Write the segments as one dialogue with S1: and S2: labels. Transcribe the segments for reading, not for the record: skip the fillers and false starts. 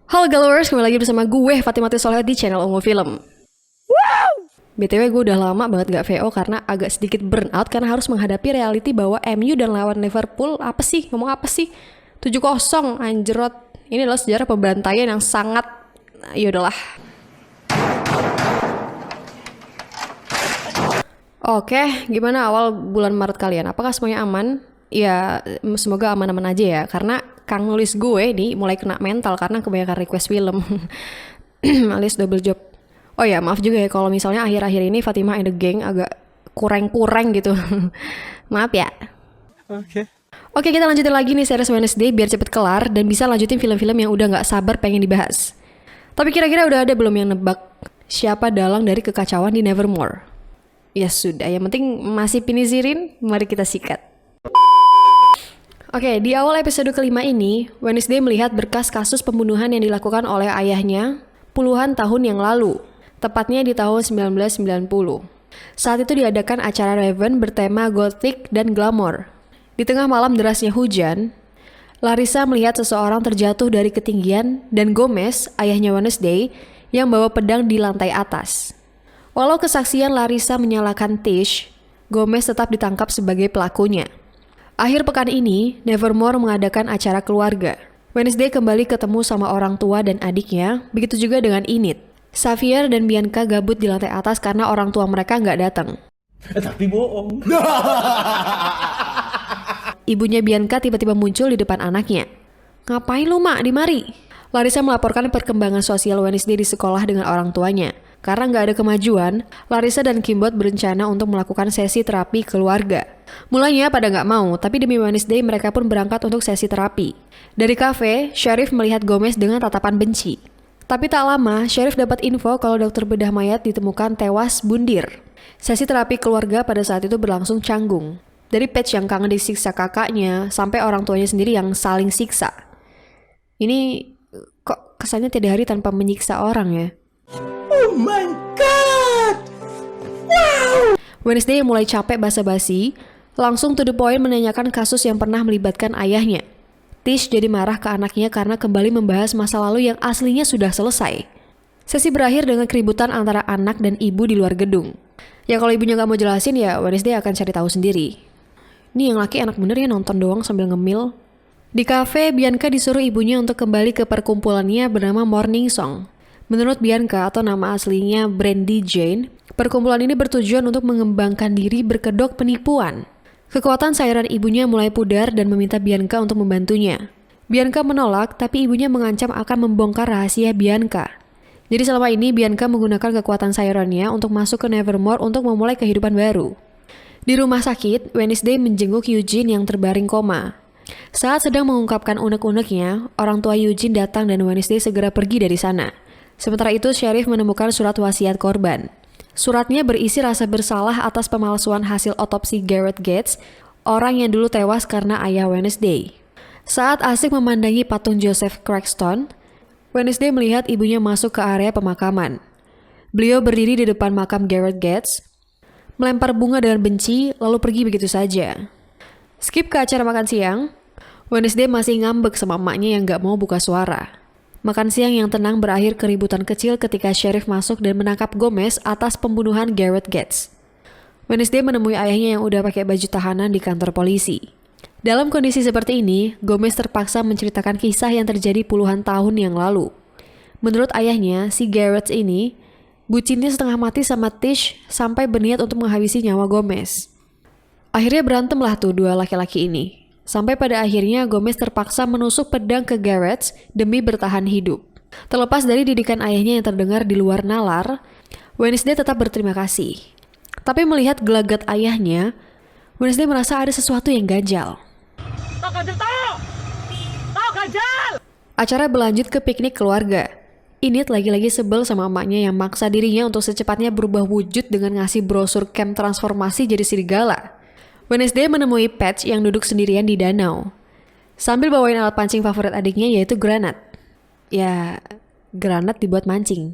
S1: Halo Galwers, kembali lagi bersama gue Fatimah Soleh di channel Ungu Film. BTW gue udah lama banget gak VO karena agak sedikit burnout karena harus menghadapi reality bahwa MU dan lawan Liverpool apa sih? Ngomong apa sih? 7-0 anjrot. Ini adalah sejarah pembantaian yang sangat yaudahlah. Oke, gimana awal bulan Maret kalian? Apakah semuanya aman? Ya, semoga aman-aman aja ya. Karena Kang nulis gue nih mulai kena mental karena kebanyakan request film. Alias double job. Oh ya, maaf juga ya kalau misalnya akhir-akhir ini Fatimah and the Gang agak kurang-kurang gitu. Maaf ya. Oke, kita lanjutin lagi nih series Wednesday biar cepet kelar dan bisa lanjutin film-film yang udah gak sabar pengen dibahas. Tapi kira-kira udah ada belum yang nebak siapa dalang dari kekacauan di Nevermore? Ya sudah, yang penting masih pinisirin, mari kita sikat. Oke, di awal episode kelima ini, Wednesday melihat berkas kasus pembunuhan yang dilakukan oleh ayahnya puluhan tahun yang lalu, tepatnya di tahun 1990. Saat itu diadakan acara Raven bertema Gothic dan Glamour. Di tengah malam derasnya hujan, Larissa melihat seseorang terjatuh dari ketinggian dan Gomez, ayahnya Wednesday, yang bawa pedang di lantai atas. Walau kesaksian Larissa menyalahkan Tish, Gomez tetap ditangkap sebagai pelakunya. Akhir pekan ini, Nevermore mengadakan acara keluarga. Wednesday kembali ketemu sama orang tua dan adiknya, begitu juga dengan Enid. Xavier dan Bianca gabut di lantai atas karena orang tua mereka nggak datang.
S2: Tapi bohong.
S1: Ibunya Bianca tiba-tiba muncul di depan anaknya. Ngapain lu mak di mari? Larissa melaporkan perkembangan sosial Wednesday di sekolah dengan orang tuanya. Karena nggak ada kemajuan, Larissa dan Kimbot berencana untuk melakukan sesi terapi keluarga. Mulanya pada nggak mau, tapi demi Wednesday mereka pun berangkat untuk sesi terapi. Dari kafe, Sheriff melihat Gomez dengan tatapan benci. Tapi tak lama, Sheriff dapat info kalau dokter bedah mayat ditemukan tewas bundir. Sesi terapi keluarga pada saat itu berlangsung canggung. Dari Paige yang kangen disiksa kakaknya, sampai orang tuanya sendiri yang saling siksa. Ini kok kesannya tiada hari tanpa menyiksa orang ya?
S2: Oh my god. Wow.
S1: Wednesday yang mulai capek basa-basi, langsung to the point menanyakan kasus yang pernah melibatkan ayahnya. Tish jadi marah ke anaknya karena kembali membahas masa lalu yang aslinya sudah selesai. Sesi berakhir dengan keributan antara anak dan ibu di luar gedung. Ya kalau ibunya gak mau jelasin ya Wednesday akan cari tahu sendiri. Ini yang laki enak bener ya nonton doang sambil ngemil. Di kafe, Bianca disuruh ibunya untuk kembali ke perkumpulannya bernama Morning Song. Menurut Bianca atau nama aslinya Brandy Jane, perkumpulan ini bertujuan untuk mengembangkan diri berkedok penipuan. Kekuatan cairan ibunya mulai pudar dan meminta Bianca untuk membantunya. Bianca menolak, tapi ibunya mengancam akan membongkar rahasia Bianca. Jadi selama ini Bianca menggunakan kekuatan cairannya untuk masuk ke Nevermore untuk memulai kehidupan baru. Di rumah sakit, Wednesday menjenguk Eugene yang terbaring koma. Saat sedang mengungkapkan unek-uneknya, orang tua Eugene datang dan Wednesday segera pergi dari sana. Sementara itu, Sheriff menemukan surat wasiat korban. Suratnya berisi rasa bersalah atas pemalsuan hasil otopsi Gareth Gates, orang yang dulu tewas karena ayah Wednesday. Saat asik memandangi patung Joseph Crackston, Wednesday melihat ibunya masuk ke area pemakaman. Beliau berdiri di depan makam Gareth Gates, melempar bunga dengan benci, lalu pergi begitu saja. Skip ke acara makan siang, Wednesday masih ngambek sama emaknya yang gak mau buka suara. Makan siang yang tenang berakhir keributan kecil ketika Sheriff masuk dan menangkap Gomez atas pembunuhan Gareth Gates. Wednesday menemui ayahnya yang udah pakai baju tahanan di kantor polisi. Dalam kondisi seperti ini, Gomez terpaksa menceritakan kisah yang terjadi puluhan tahun yang lalu. Menurut ayahnya, si Gareth ini bucinnya setengah mati sama Tish sampai berniat untuk menghabisi nyawa Gomez. Akhirnya berantemlah tuh dua laki-laki ini. Sampai pada akhirnya Gomez terpaksa menusuk pedang ke Gareth demi bertahan hidup. Terlepas dari didikan ayahnya yang terdengar di luar nalar, Wednesday tetap berterima kasih. Tapi melihat gelagat ayahnya, Wednesday merasa ada sesuatu yang ganjal. Acara berlanjut ke piknik keluarga. Enid lagi-lagi sebel sama emaknya yang maksa dirinya untuk secepatnya berubah wujud dengan ngasih brosur camp transformasi jadi serigala. Wednesday menemui Paige yang duduk sendirian di danau. Sambil bawain alat pancing favorit adiknya yaitu granat. Ya, granat dibuat mancing.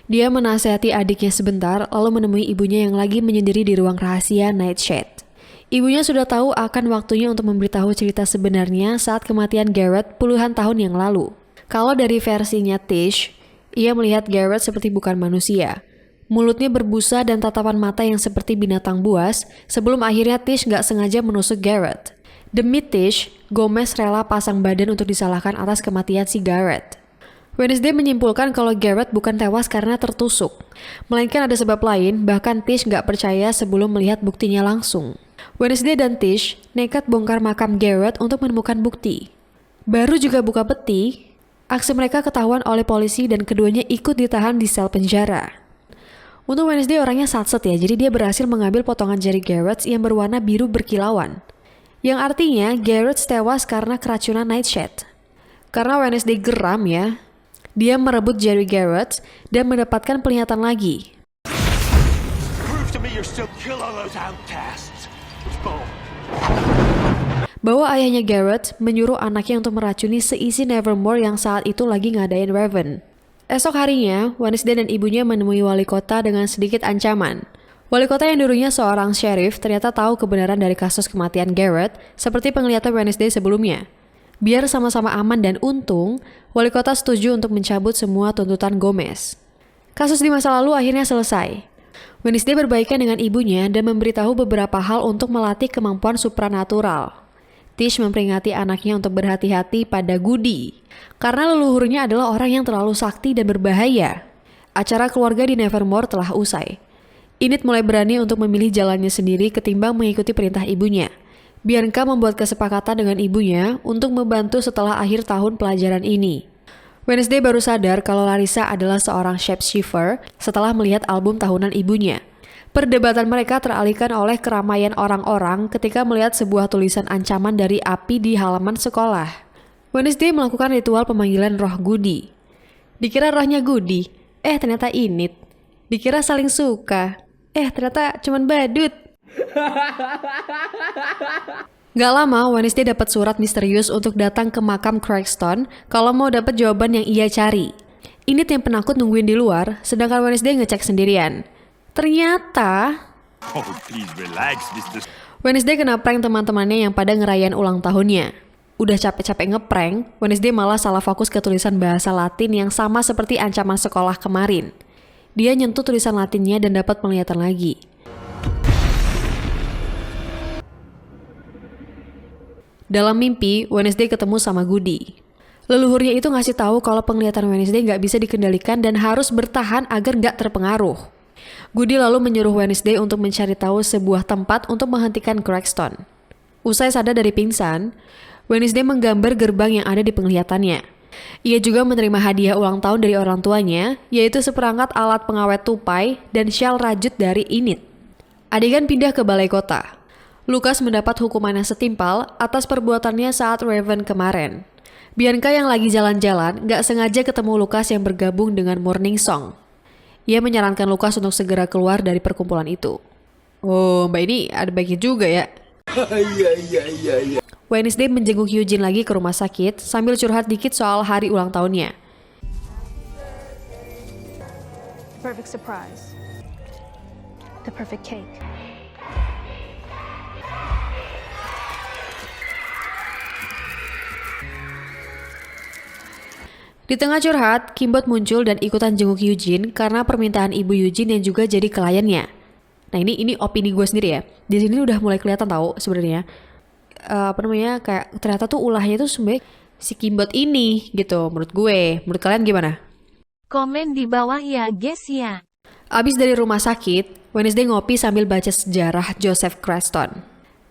S1: Dia menasehati adiknya sebentar lalu menemui ibunya yang lagi menyendiri di ruang rahasia Nightshade. Ibunya sudah tahu akan waktunya untuk memberitahu cerita sebenarnya saat kematian Garrett puluhan tahun yang lalu. Kalau dari versinya Tish, ia melihat Garrett seperti bukan manusia. Mulutnya berbusa dan tatapan mata yang seperti binatang buas sebelum akhirnya Tish nggak sengaja menusuk Garrett. Demi Tish, Gomez rela pasang badan untuk disalahkan atas kematian si Garrett. Wednesday menyimpulkan kalau Garrett bukan tewas karena tertusuk, melainkan ada sebab lain, bahkan Tish nggak percaya sebelum melihat buktinya langsung. Wednesday dan Tish nekat bongkar makam Garrett untuk menemukan bukti. Baru juga buka peti, aksi mereka ketahuan oleh polisi dan keduanya ikut ditahan di sel penjara. Untuk Wednesday orangnya satset ya, jadi dia berhasil mengambil potongan jari Garrett yang berwarna biru berkilauan. Yang artinya Garrett tewas karena keracunan nightshade. Karena Wednesday geram ya, dia merebut jari Garrett dan mendapatkan penglihatan lagi.
S3: Prove to me you're still kill all those outcasts.
S1: Bahwa ayahnya Garrett menyuruh anaknya untuk meracuni seisi Nevermore yang saat itu lagi ngadain Raven. Esok harinya, Wednesday dan ibunya menemui wali kota dengan sedikit ancaman. Wali kota yang dulunya seorang sheriff ternyata tahu kebenaran dari kasus kematian Garrett seperti penglihatan Wednesday sebelumnya. Biar sama-sama aman dan untung, wali kota setuju untuk mencabut semua tuntutan Gomez. Kasus di masa lalu akhirnya selesai. Wednesday berbaikan dengan ibunya dan memberitahu beberapa hal untuk melatih kemampuan supranatural. Tish memperingati anaknya untuk berhati-hati pada Goody, karena leluhurnya adalah orang yang terlalu sakti dan berbahaya. Acara keluarga di Nevermore telah usai. Enid mulai berani untuk memilih jalannya sendiri ketimbang mengikuti perintah ibunya. Bianca membuat kesepakatan dengan ibunya untuk membantu setelah akhir tahun pelajaran ini. Wednesday baru sadar kalau Larissa adalah seorang shapeshifter setelah melihat album tahunan ibunya. Perdebatan mereka teralihkan oleh keramaian orang-orang ketika melihat sebuah tulisan ancaman dari api di halaman sekolah. Wednesday melakukan ritual pemanggilan roh Goody. Dikira rohnya Goody, ternyata Enid. Dikira saling suka, ternyata cuman badut. Gak lama, Wednesday dapat surat misterius untuk datang ke makam Cragston kalau mau dapat jawaban yang ia cari. Enid yang penakut nungguin di luar, sedangkan Wednesday ngecek sendirian. Ternyata
S3: Oh, please relax, Mr.
S1: Wednesday kena prank teman-temannya yang pada ngerayain ulang tahunnya. Udah capek-capek ngeprank, Wednesday malah salah fokus ke tulisan bahasa Latin yang sama seperti ancaman sekolah kemarin. Dia nyentuh tulisan Latinnya dan dapat penglihatan lagi. Dalam mimpi, Wednesday ketemu sama Goody. Leluhurnya itu ngasih tahu kalau penglihatan Wednesday nggak bisa dikendalikan dan harus bertahan agar nggak terpengaruh. Goody lalu menyuruh Wednesday untuk mencari tahu sebuah tempat untuk menghentikan Cragston. Usai sadar dari pingsan, Wednesday menggambar gerbang yang ada di penglihatannya. Ia juga menerima hadiah ulang tahun dari orang tuanya, yaitu seperangkat alat pengawet tupai dan syal rajut dari Enid. Adegan pindah ke balai kota. Lucas mendapat hukuman yang setimpal atas perbuatannya saat Raven kemarin. Bianca yang lagi jalan-jalan gak sengaja ketemu Lucas yang bergabung dengan Morning Song. Ia menyarankan Lucas untuk segera keluar dari perkumpulan itu. Oh, mbak ini ada baiknya juga ya.
S2: Iya.
S1: Wednesday menjenguk Eugene lagi ke rumah sakit sambil curhat dikit soal hari ulang tahunnya.
S4: Perfect surprise. The perfect cake.
S1: Di tengah curhat, Kimbot muncul dan ikutan jenguk Eugene karena permintaan ibu Eugene yang juga jadi kliennya. Nah ini opini gue sendiri ya. Di sini udah mulai kelihatan tahu sebenarnya kayak ternyata tuh ulahnya tuh sebenarnya si Kimbot ini gitu. Menurut gue, menurut kalian gimana?
S5: Komen di bawah ya guys ya.
S1: Abis dari rumah sakit, Wednesday ngopi sambil baca sejarah Joseph Cragston.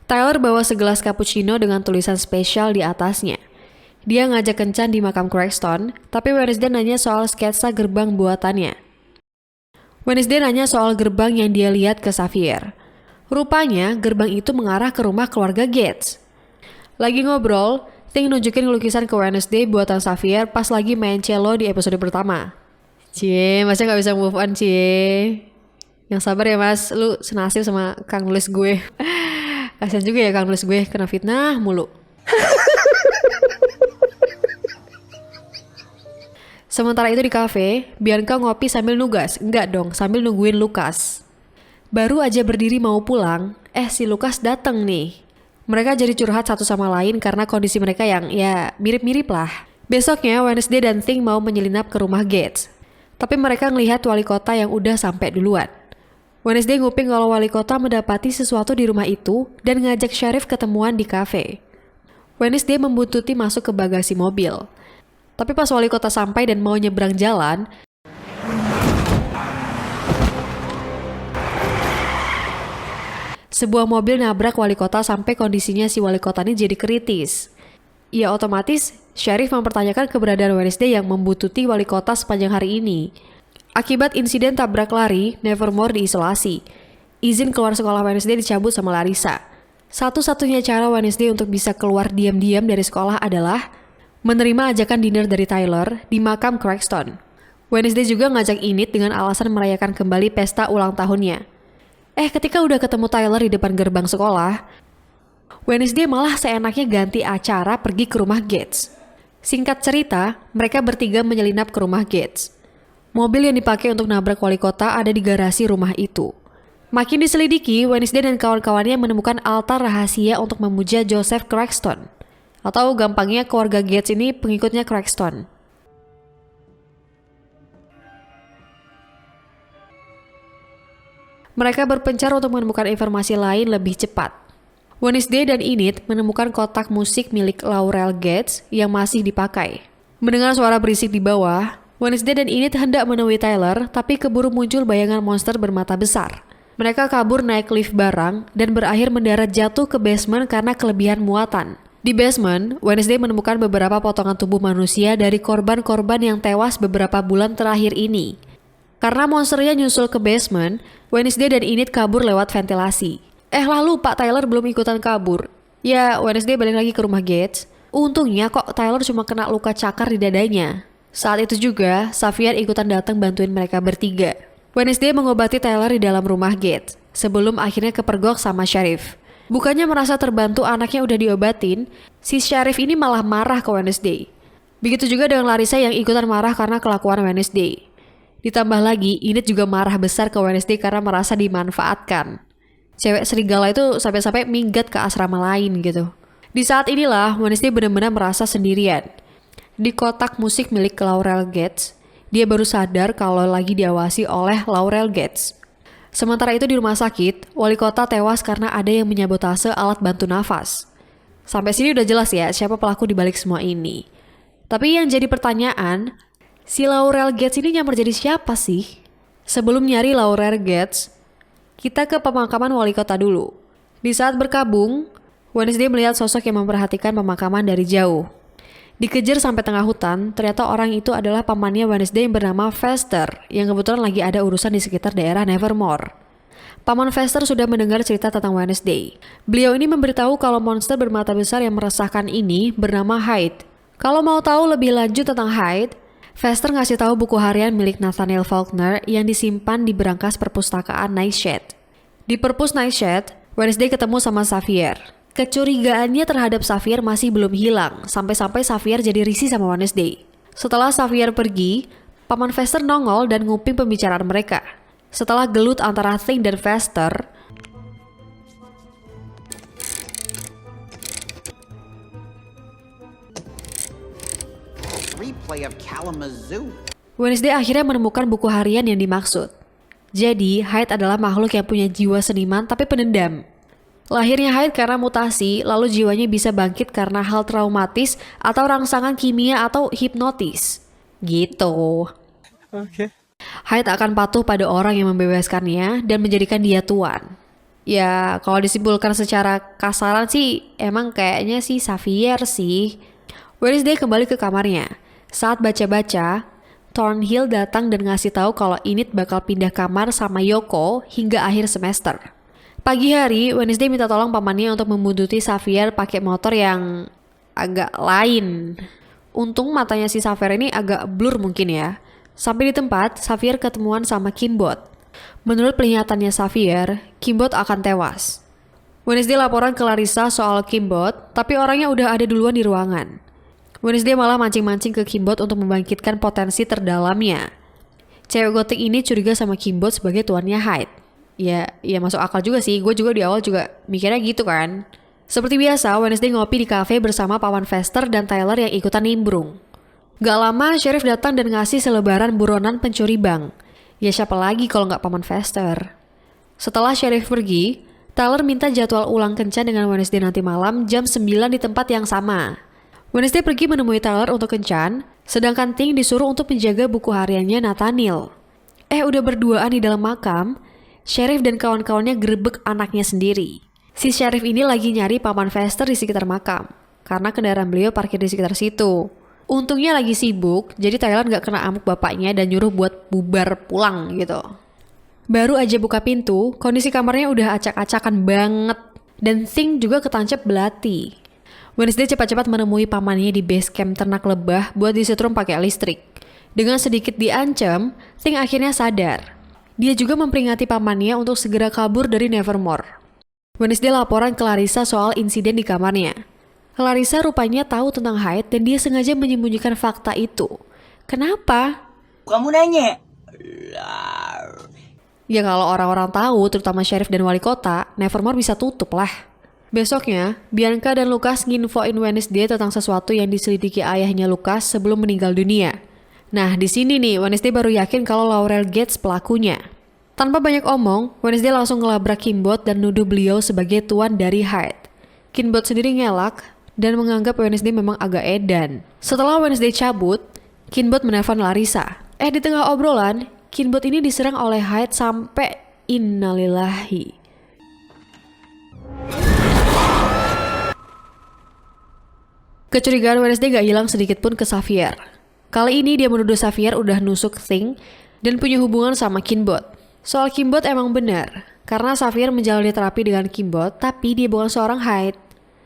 S1: Tyler bawa segelas cappuccino dengan tulisan spesial di atasnya. Dia ngajak kencan di makam Cragston, tapi Wednesday nanya soal sketsa gerbang buatannya. Wednesday nanya soal gerbang yang dia lihat ke Xavier. Rupanya gerbang itu mengarah ke rumah keluarga Gates. Lagi ngobrol, Ting nunjukin lukisan ke Wednesday buatan Xavier pas lagi main cello di episode pertama. Cie, masa gak bisa move on cie? Yang sabar ya mas, lu senasib sama kang nulis gue. Kasian juga ya kang nulis gue, kena fitnah mulu. Sementara itu di kafe, Bianca ngopi sambil nugas. Enggak dong, sambil nungguin Lucas. Baru aja berdiri mau pulang, si Lucas dateng nih. Mereka jadi curhat satu sama lain karena kondisi mereka yang ya mirip-mirip lah. Besoknya Wednesday dan Thing mau menyelinap ke rumah Gates. Tapi mereka ngelihat wali kota yang udah sampai duluan. Wednesday nguping kalau wali kota mendapati sesuatu di rumah itu dan ngajak Sheriff ketemuan di kafe. Wednesday membuntuti masuk ke bagasi mobil. Tapi pas wali kota sampai dan mau nyebrang jalan, sebuah mobil nabrak wali kota sampai kondisinya si wali kota ini jadi kritis. Ya otomatis, Sheriff mempertanyakan keberadaan Wednesday yang membuntuti wali kota sepanjang hari ini. Akibat insiden tabrak lari, Nevermore diisolasi. Izin keluar sekolah Wednesday dicabut sama Larissa. Satu-satunya cara Wednesday untuk bisa keluar diam-diam dari sekolah adalah menerima ajakan dinner dari Tyler di makam Cragston. Wednesday juga ngajak Enid dengan alasan merayakan kembali pesta ulang tahunnya. Ketika udah ketemu Tyler di depan gerbang sekolah, Wednesday malah seenaknya ganti acara pergi ke rumah Gates. Singkat cerita, mereka bertiga menyelinap ke rumah Gates. Mobil yang dipakai untuk nabrak wali kota ada di garasi rumah itu. Makin diselidiki, Wednesday dan kawan-kawannya menemukan altar rahasia untuk memuja Joseph Cragston. Atau gampangnya keluarga Gates ini pengikutnya Cragston. Mereka berpencar untuk menemukan informasi lain lebih cepat. Wednesday dan Enid menemukan kotak musik milik Laurel Gates yang masih dipakai. Mendengar suara berisik di bawah, Wednesday dan Enid hendak menemui Tyler, tapi keburu muncul bayangan monster bermata besar. Mereka kabur naik lift barang dan berakhir mendarat jatuh ke basement karena kelebihan muatan. Di basement, Wednesday menemukan beberapa potongan tubuh manusia dari korban-korban yang tewas beberapa bulan terakhir ini. Karena monsternya nyusul ke basement, Wednesday dan Enid kabur lewat ventilasi. Lalu Pak Tyler belum ikutan kabur. Ya, Wednesday balik lagi ke rumah Gates. Untungnya kok Tyler cuma kena luka cakar di dadanya. Saat itu juga, Xavier ikutan datang bantuin mereka bertiga. Wednesday mengobati Tyler di dalam rumah Gates, sebelum akhirnya kepergok sama Sheriff. Bukannya merasa terbantu anaknya udah diobatin, si Sheriff ini malah marah ke Wednesday. Begitu juga dengan Larissa yang ikutan marah karena kelakuan Wednesday. Ditambah lagi, Enid juga marah besar ke Wednesday karena merasa dimanfaatkan. Cewek serigala itu sampai-sampai minggat ke asrama lain gitu. Di saat inilah, Wednesday benar-benar merasa sendirian. Di kotak musik milik Laurel Gates, dia baru sadar kalau lagi diawasi oleh Laurel Gates. Sementara itu di rumah sakit, wali kota tewas karena ada yang menyabotase alat bantu nafas. Sampai sini udah jelas ya siapa pelaku di balik semua ini. Tapi yang jadi pertanyaan, si Laurel Gates ini nyamar jadi siapa sih? Sebelum nyari Laurel Gates, kita ke pemakaman wali kota dulu. Di saat berkabung, Wednesday melihat sosok yang memperhatikan pemakaman dari jauh. Dikejar sampai tengah hutan, ternyata orang itu adalah pamannya Wednesday yang bernama Fester, yang kebetulan lagi ada urusan di sekitar daerah Nevermore. Paman Fester sudah mendengar cerita tentang Wednesday. Beliau ini memberitahu kalau monster bermata besar yang meresahkan ini bernama Hyde. Kalau mau tahu lebih lanjut tentang Hyde, Fester ngasih tahu buku harian milik Nathaniel Faulkner yang disimpan di berangkas perpustakaan Nightshade. Di perpus Nightshade, Wednesday ketemu sama Xavier. Kecurigaannya terhadap Xavier masih belum hilang, sampai-sampai Xavier jadi risih sama Wednesday. Setelah Xavier pergi, Paman Fester nongol dan nguping pembicaraan mereka. Setelah gelut antara Thing dan Fester,
S6: Replay of Kalamazoo.
S1: Wednesday akhirnya menemukan buku harian yang dimaksud. Jadi, Hyde adalah makhluk yang punya jiwa seniman tapi penendam. Lahirnya Hyde karena mutasi, lalu jiwanya bisa bangkit karena hal traumatis atau rangsangan kimia atau hipnotis. Gitu.
S2: Oke.
S1: Hyde akan patuh pada orang yang membebaskannya dan menjadikan dia tuan. Ya, kalau disimpulkan secara kasaran sih, emang kayaknya sih Xavier sih. Wednesday kembali ke kamarnya. Saat baca-baca, Thornhill datang dan ngasih tahu kalau Enid bakal pindah kamar sama Yoko hingga akhir semester. Pagi hari, Wednesday minta tolong pamannya untuk membuntuti Xavier pakai motor yang agak lain. Untung matanya si Xavier ini agak blur mungkin ya. Sampai di tempat, Xavier ketemuan sama Kimbot. Menurut penglihatannya Xavier, Kimbot akan tewas. Wednesday laporan ke Larissa soal Kimbot, tapi orangnya udah ada duluan di ruangan. Wednesday malah mancing-mancing ke Kimbot untuk membangkitkan potensi terdalamnya. Cewek gotik ini curiga sama Kimbot sebagai tuannya Hyde. Ya masuk akal juga sih, gue juga di awal juga mikirnya gitu kan. Seperti biasa, Wednesday ngopi di kafe bersama Paman Fester dan Tyler yang ikutan nimbrung. Gak lama, Sheriff datang dan ngasih selebaran buronan pencuri bank. Ya siapa lagi kalau nggak Paman Fester. Setelah Sheriff pergi, Tyler minta jadwal ulang kencan dengan Wednesday nanti malam jam 9 di tempat yang sama. Wednesday pergi menemui Tyler untuk kencan, sedangkan Ting disuruh untuk menjaga buku hariannya Nathaniel. Udah berduaan di dalam makam, Sheriff dan kawan-kawannya gerebek anaknya sendiri. Si Sheriff ini lagi nyari Paman Fester di sekitar makam, karena kendaraan beliau parkir di sekitar situ. Untungnya lagi sibuk, jadi Tyler gak kena amuk bapaknya dan nyuruh buat bubar pulang gitu. Baru aja buka pintu, kondisi kamarnya udah acak-acakan banget. Dan Ting juga ketancap belati. Wednesday cepat-cepat menemui pamannya di base camp ternak lebah buat disetrum pakai listrik. Dengan sedikit diancam, Ting akhirnya sadar. Dia juga memperingati pamannya untuk segera kabur dari Nevermore. Wednesday laporan ke Larissa soal insiden di kamarnya. Larissa rupanya tahu tentang Hyde dan dia sengaja menyembunyikan fakta itu. Kenapa?
S2: Kamu nanya.
S1: Ya kalau orang-orang tahu, terutama Sheriff dan wali kota, Nevermore bisa tutup lah. Besoknya, Bianca dan Lucas nginfoin Wednesday tentang sesuatu yang diselidiki ayahnya Lucas sebelum meninggal dunia. Nah, di sini nih Wednesday baru yakin kalau Laurel Gates pelakunya. Tanpa banyak omong, Wednesday langsung ngelabrak Kinbot dan nuduh beliau sebagai tuan dari Hyde. Kinbot sendiri ngelak dan menganggap Wednesday memang agak edan. Setelah Wednesday cabut, Kinbot menelpon Larissa. Di tengah obrolan, Kinbot ini diserang oleh Hyde sampai innalillahi. Kecurigaan Wednesday gak hilang sedikit pun ke Xavier. Kali ini dia menuduh Xavier udah nusuk Ting dan punya hubungan sama Kinbot. Soal Kinbot emang benar, karena Xavier menjalani terapi dengan Kinbot, tapi dia bukan seorang Hyde.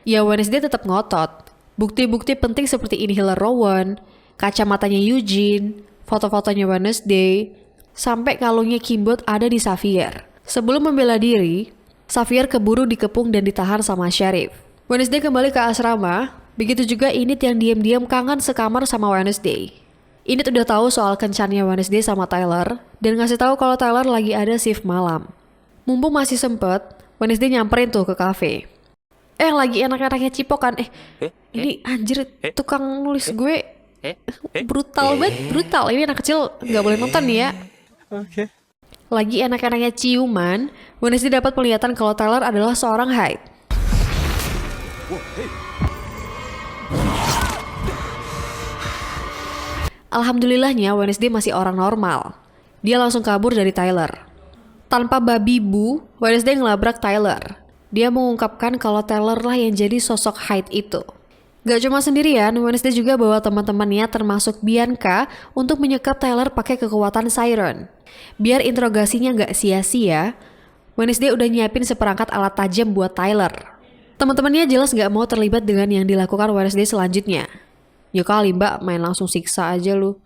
S1: Ya Wednesday tetap ngotot. Bukti-bukti penting seperti inhaler Rowan, kacamatanya Eugene, foto-fotonya Wednesday, sampai kalungnya Kinbot ada di Xavier. Sebelum membela diri, Xavier keburu dikepung dan ditahan sama Sheriff. Wednesday kembali ke asrama, begitu juga Enid yang diam-diam kangen sekamar sama Wednesday. Enid udah tahu soal kencannya Wednesday sama Tyler dan ngasih tahu kalau Tyler lagi ada shift malam. Mumpung masih sempet, Wednesday nyamperin tuh ke kafe. Lagi enak-enaknya cipokan. Ini anjir tukang nulis gue brutal banget, brutal. Ini anak kecil nggak boleh nonton nih ya.
S2: Oke.
S1: Lagi enak-enaknya ciuman, Wednesday dapat penglihatan kalau Tyler adalah seorang Hyde. Alhamdulillahnya Wednesday masih orang normal. Dia langsung kabur dari Tyler. Tanpa babi bu, Wednesday ngelabrak Tyler. Dia mengungkapkan kalau Tyler lah yang jadi sosok Hyde itu. Gak cuma sendirian, Wednesday juga bawa teman-temannya termasuk Bianca untuk menyekat Tyler pakai kekuatan Siren. Biar interogasinya gak sia-sia, Wednesday udah nyiapin seperangkat alat tajam buat Tyler. Teman-temannya jelas gak mau terlibat dengan yang dilakukan Wednesday selanjutnya. Ya kali mbak, main langsung siksa aja lu.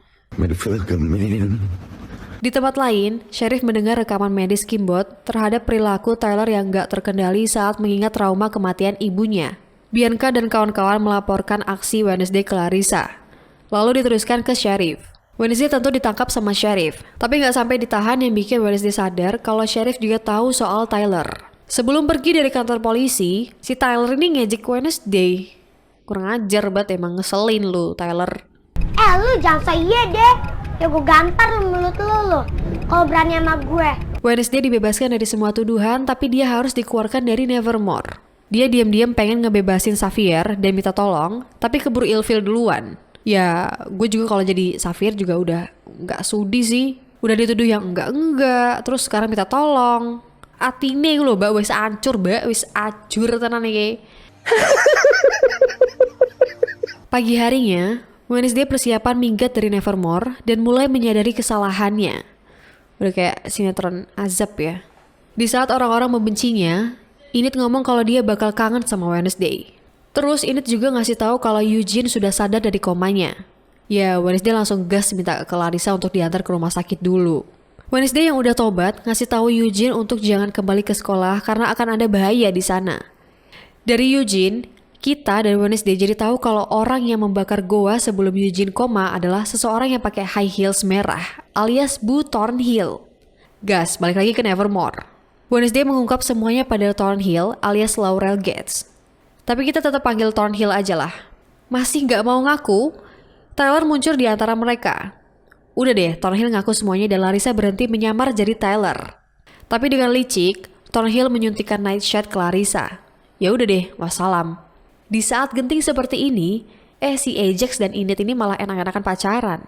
S1: Di tempat lain, Sheriff mendengar rekaman medis Kinbot terhadap perilaku Tyler yang gak terkendali saat mengingat trauma kematian ibunya. Bianca dan kawan-kawan melaporkan aksi Wednesday ke Larissa. Lalu diteruskan ke Sheriff. Wednesday tentu ditangkap sama Sheriff, tapi gak sampai ditahan yang bikin Wednesday sadar kalau Sheriff juga tahu soal Tyler. Sebelum pergi dari kantor polisi, si Tyler ini ngejek Wednesday. Kurang ajar banget, emang ngeselin lu Tyler.
S6: Lu jangan iya deh. Ya gue gampar lu mulut lu kalau berani sama gue.
S1: Wednesday dibebaskan dari semua tuduhan, tapi dia harus dikeluarkan dari Nevermore. Dia diam-diam pengen ngebebasin Xavier dan minta tolong, tapi keburu ilfil duluan. Ya, gue juga kalau jadi Xavier juga udah gak sudi sih. Udah dituduh yang enggak, terus sekarang minta tolong. Atine lho, mbak, wis ancur, mbak, wis ajur tenan iki. Pagi harinya, Wednesday persiapan minggat dari Nevermore dan mulai menyadari kesalahannya. Udah kayak sinetron azab ya. Di saat orang-orang membencinya, Enid ngomong kalau dia bakal kangen sama Wednesday. Terus Enid juga ngasih tahu kalau Eugene sudah sadar dari komanya. Ya, Wednesday langsung gas minta ke Larissa untuk diantar ke rumah sakit dulu. Wednesday yang udah tobat ngasih tahu Eugene untuk jangan kembali ke sekolah karena akan ada bahaya di sana. Dari Eugene, kita dan Wednesday jadi tahu kalau orang yang membakar goa sebelum Eugene koma adalah seseorang yang pakai high heels merah alias Bu Thornhill. Gas, balik lagi ke Nevermore. Wednesday mengungkap semuanya pada Thornhill alias Laurel Gates. Tapi kita tetap panggil Thornhill aja lah. Masih nggak mau ngaku, Tyler muncul di antara mereka. Udah deh, Thornhill ngaku semuanya dan Larissa berhenti menyamar jadi Tyler. Tapi dengan licik, Thornhill menyuntikkan nightshade ke Larissa. Ya udah deh, wassalam. Di saat genting seperti ini, si Ajax dan Enid ini malah enak-enakan pacaran.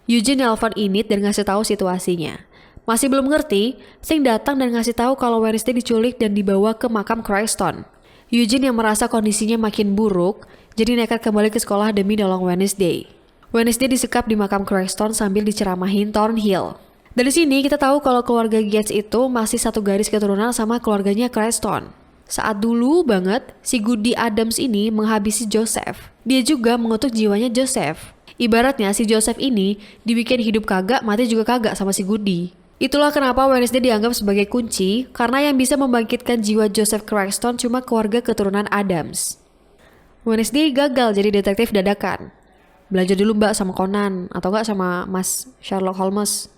S1: Eugene nelfon Enid dan ngasih tahu situasinya. Masih belum ngerti, Thing datang dan ngasih tahu kalau Wednesday diculik dan dibawa ke makam Cranston. Eugene yang merasa kondisinya makin buruk, jadi nekat kembali ke sekolah demi nolong Wednesday. Wednesday disekap di makam Cranston sambil diceramahin Thornhill. Dari sini kita tahu kalau keluarga Gates itu masih satu garis keturunan sama keluarganya Cranston. Saat dulu banget, si Goody Adams ini menghabisi Joseph. Dia juga mengutuk jiwanya Joseph. Ibaratnya si Joseph ini dibikin hidup kagak, mati juga kagak sama si Goody. Itulah kenapa Wednesday dianggap sebagai kunci, karena yang bisa membangkitkan jiwa Joseph Cranston cuma keluarga keturunan Adams. Wednesday gagal jadi detektif dadakan. Belajar dulu mbak sama Conan, atau enggak sama Mas Sherlock Holmes.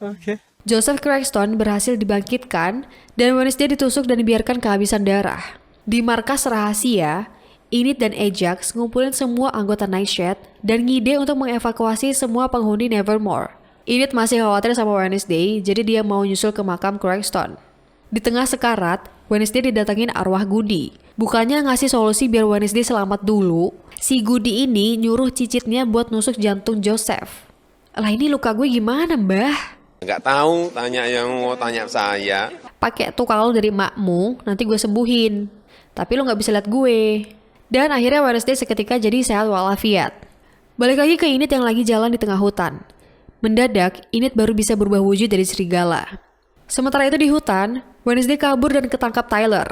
S2: Okay.
S1: Joseph Cranston berhasil dibangkitkan, dan Wednesday ditusuk dan dibiarkan kehabisan darah. Di markas rahasia, Enid dan Ajax ngumpulin semua anggota Nightshade dan ngide untuk mengevakuasi semua penghuni Nevermore. Enid masih khawatir sama Wednesday, jadi dia mau nyusul ke makam Cranston. Di tengah sekarat, Wednesday didatengin arwah Goody. Bukannya ngasih solusi biar Wednesday selamat dulu, si Goody ini nyuruh cicitnya buat nusuk jantung Joseph. Lah ini luka gue gimana mbah?
S7: Nggak tahu, tanya yang mau tanya saya.
S1: Pakai tuh kalau dari makmu, nanti gue sembuhin. Tapi lo nggak bisa lihat gue. Dan akhirnya Wednesday seketika jadi sehat walafiat. Balik lagi ke Enid yang lagi jalan di tengah hutan. Mendadak, Enid baru bisa berubah wujud dari serigala. Sementara itu di hutan, Wednesday kabur dan ketangkap Tyler.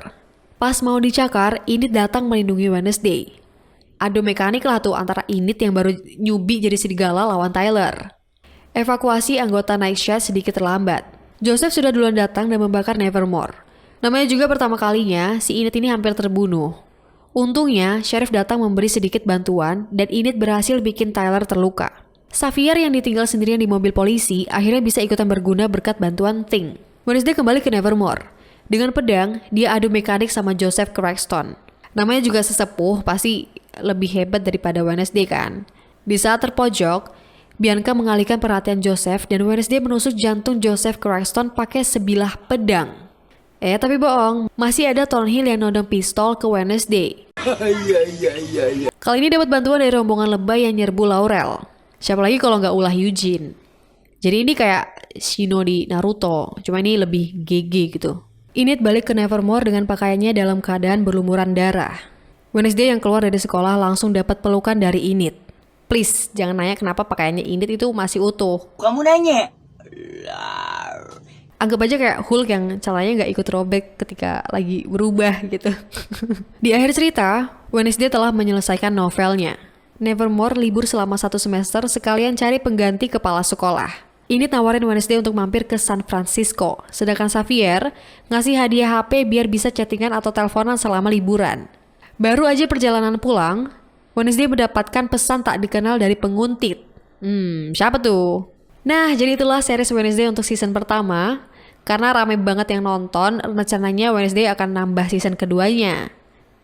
S1: Pas mau dicakar, Enid datang melindungi Wednesday. Adu mekanik lah tuh antara Enid yang baru nyubi jadi serigala lawan Tyler. Evakuasi anggota Nightshade sedikit terlambat. Joseph sudah duluan datang dan membakar Nevermore. Namanya juga pertama kalinya, si Enid ini hampir terbunuh. Untungnya, Sheriff datang memberi sedikit bantuan dan Enid berhasil bikin Tyler terluka. Xavier yang ditinggal sendirian di mobil polisi akhirnya bisa ikutan berguna berkat bantuan Thing. Wednesday kembali ke Nevermore. Dengan pedang, dia adu mekanik sama Joseph Cranston. Namanya juga sesepuh, pasti lebih hebat daripada Wednesday kan. Di saat terpojok, Bianca mengalihkan perhatian Joseph dan Wednesday menusuk jantung Joseph Cranston pakai sebilah pedang. Tapi bohong, masih ada Thornhill yang nodong pistol ke Wednesday. Kali ini dapat bantuan dari rombongan lebay yang nyerbu Laurel. Siapa lagi kalau nggak ulah Eugene. Jadi ini kayak Shino di Naruto, cuma ini lebih GG gitu. Enid balik ke Nevermore dengan pakaiannya dalam keadaan berlumuran darah. Wednesday yang keluar dari sekolah langsung dapat pelukan dari Enid. Please, jangan nanya kenapa pakaiannya Enid itu masih utuh.
S2: Kamu nanya?
S1: Anggap aja kayak Hulk yang celananya nggak ikut robek ketika lagi berubah gitu. Di akhir cerita, Wednesday telah menyelesaikan novelnya. Nevermore libur selama 1 semester sekalian cari pengganti kepala sekolah. Enid nawarin Wednesday untuk mampir ke San Francisco, sedangkan Xavier ngasih hadiah HP biar bisa chattingan atau teleponan selama liburan. Baru aja perjalanan pulang, Wednesday mendapatkan pesan tak dikenal dari penguntit. Siapa tuh? Nah, jadi itulah series Wednesday untuk season pertama. Karena rame banget yang nonton, rencananya Wednesday akan nambah season keduanya.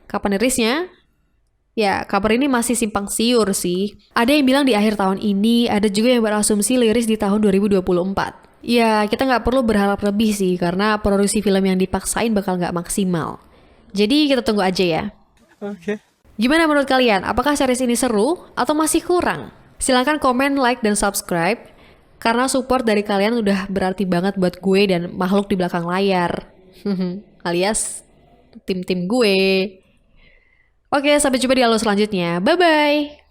S1: Kapan rilisnya? Ya, kabar ini masih simpang siur sih. Ada yang bilang di akhir tahun ini, ada juga yang berasumsi liris di tahun 2024. Ya, kita nggak perlu berharap lebih sih, karena produksi film yang dipaksain bakal nggak maksimal. Jadi kita tunggu aja ya.
S2: Oke.
S1: Gimana menurut kalian? Apakah series ini seru atau masih kurang? Silahkan komen, like, dan subscribe. Karena support dari kalian udah berarti banget buat gue dan makhluk di belakang layar. Alias tim-tim gue. Oke, sampai jumpa di alur selanjutnya. Bye-bye!